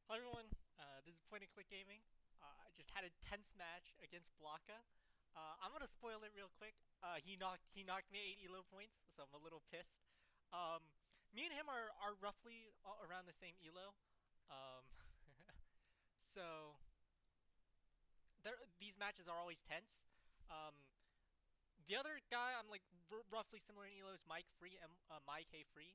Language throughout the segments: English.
Hello everyone, this is Point and Click Gaming. I just had a tense match against Blocka. I'm gonna spoil it real quick. He knocked me 8 elo points, so I'm a little pissed. Um, Me and him are roughly around the same elo. Um, so these matches are always tense. Um, the other guy I'm like roughly similar in elo is Mike Free, MYKFRE.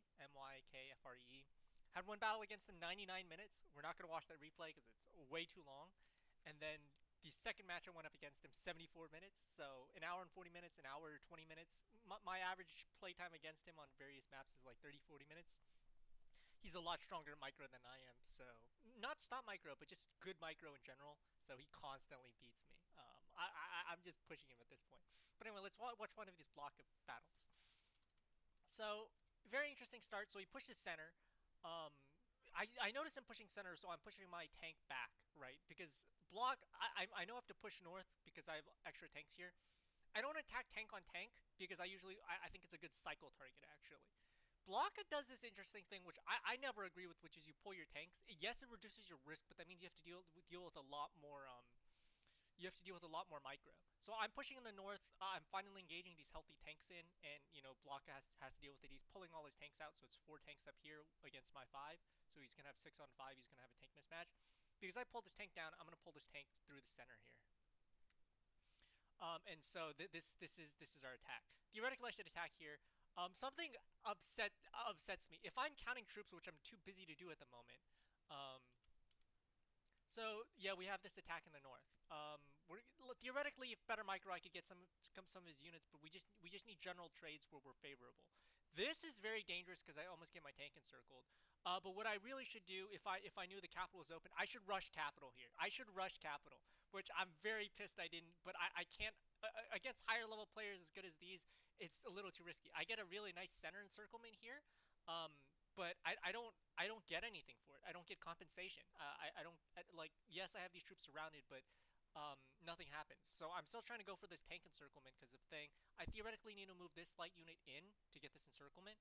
Had one battle against him 99 minutes. We're not gonna watch that replay because it's way too long. And then the second match I went up against him 74 minutes. So an hour and 40 minutes, an hour 20 minutes. My average playtime against him on various maps is like 30, 40 minutes. He's a lot stronger at micro than I am, so not stop micro, but just good micro in general. So he constantly beats me. I'm just pushing him at this point. But anyway, let's watch one of these block of battles. So very interesting start. So he pushes center. Um, I notice him pushing center, so I'm pushing my tank back, right? Because block, I know I have to push north because I have extra tanks here. I don't attack tank on tank because I think it's a good cycle target actually. Blocka does this interesting thing, which I never agree with, which is you pull your tanks. Yes, it reduces your risk, but that means you have to deal with a lot more micro. So I'm pushing in the north. I'm finally engaging these healthy tanks in, and Blocka has to deal with it. He's pulling all his tanks out, so it's 4 tanks up here against my 5. So he's gonna have 6 on 5. He's gonna have a tank mismatch. Because I pulled this tank down, I'm gonna pull this tank through the center here. And so this is our attack. Theoretically, I should attack here. Something upsets me. If I'm counting troops, which I'm too busy to do at the moment. So yeah, we have this attack in the north. Theoretically, if better micro, I could get some of his units, but we just need general trades where we're favorable. This is very dangerous because I almost get my tank encircled. But what I really should do, if I knew the capital was open, I should rush capital here. I should rush capital, which I'm very pissed I didn't. But I can't against higher level players as good as these. It's a little too risky. I get a really nice center encirclement here. But I don't get anything for it. I don't get compensation. I don't like. Yes, I have these troops surrounded, but nothing happens. So I'm still trying to go for this tank encirclement because of thing. I theoretically need to move this light unit in to get this encirclement.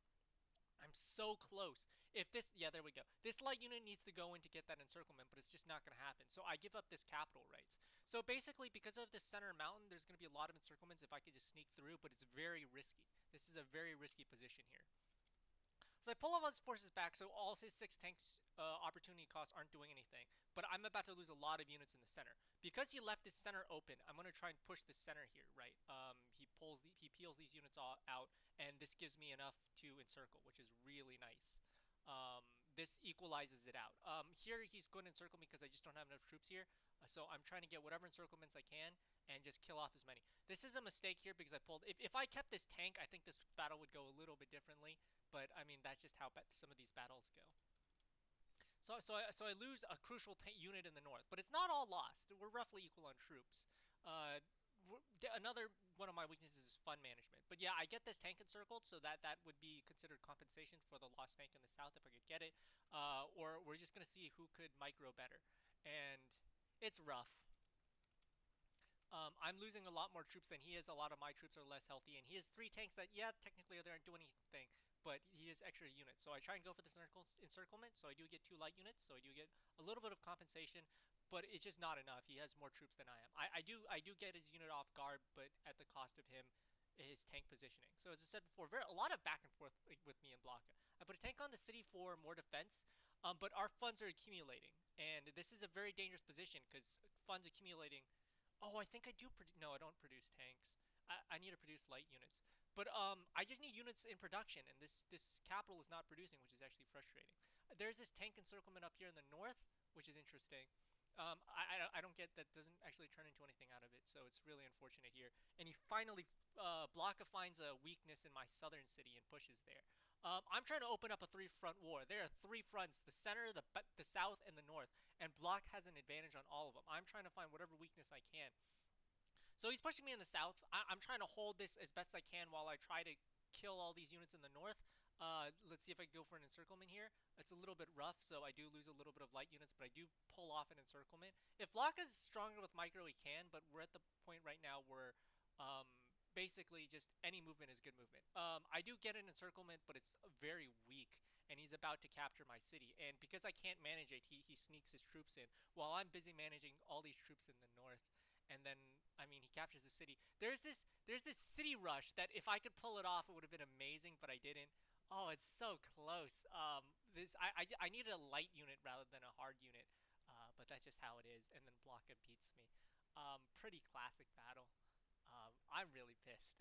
I'm so close. If this, yeah, there we go. This light unit needs to go in to get that encirclement, but it's just not going to happen. So I give up this capital rights. So basically, because of this center mountain, there's going to be a lot of encirclements if I could just sneak through, but it's very risky. This is a very risky position here. So I pull all his forces back, so all his 6 tanks opportunity costs aren't doing anything. But I'm about to lose a lot of units in the center because he left his center open. I'm gonna try and push the center here, right? He peels these units all out, and this gives me enough to encircle, which is really nice. This equalizes it out. Here he's going to encircle me because I just don't have enough troops here. So I'm trying to get whatever encirclements I can and just kill off as many. This is a mistake here because I pulled. If I kept this tank, I think this battle would go a little bit differently. But I mean, that's just how some of these battles go. So I lose a crucial unit in the north, but it's not all lost. We're roughly equal on troops. Uh, Another one of my weaknesses is fund management. But yeah, I get this tank encircled, so that would be considered compensation for the lost tank in the south if I could get it. Or we're just gonna see who could micro better, and it's rough. I'm losing a lot more troops than he is. A lot of my troops are less healthy, and he has 3 tanks that, yeah, technically they aren't doing anything, but he has extra units. So I try and go for this encirclement, so I do get 2 light units, so I do get a little bit of compensation, but it's just not enough. He has more troops than I am. I do get his unit off guard, but at the cost of his tank positioning. So as I said before, a lot of back and forth with me and Blocka. I put a tank on the city for more defense, but our funds are accumulating, and this is a very dangerous position because funds accumulating. Oh, I think I do. No, I don't produce tanks. I need to produce light units, but I just need units in production, and this capital is not producing, which is actually frustrating. There's this tank encirclement up here in the north, which is interesting. I don't get that doesn't actually turn into anything out of it, so it's really unfortunate here. And he finally Blocka finds a weakness in my southern city and pushes there. I'm trying to open up a 3-front war. There are 3 fronts: the center, the south, and the north, and Block has an advantage on all of them. I'm trying to find whatever weakness I can. So he's pushing me in the south. I'm trying to hold this as best I can while I try to kill all these units in the north. Let's see if I can go for an encirclement here. It's a little bit rough, so I do lose a little bit of light units, but I do pull off an encirclement. If Block is stronger with micro, he can, but we're at the point right now where basically just any movement is good movement. I do get an encirclement, but it's very weak, and he's about to capture my city. And because I can't manage it, he sneaks his troops in while I'm busy managing all these troops in the north. And then, I mean, he captures the city. There's this city rush that if I could pull it off, it would have been amazing, but I didn't. Oh, it's so close. This I needed a light unit rather than a hard unit, but that's just how it is. And then Blocka beats me. Pretty classic battle. I'm really pissed.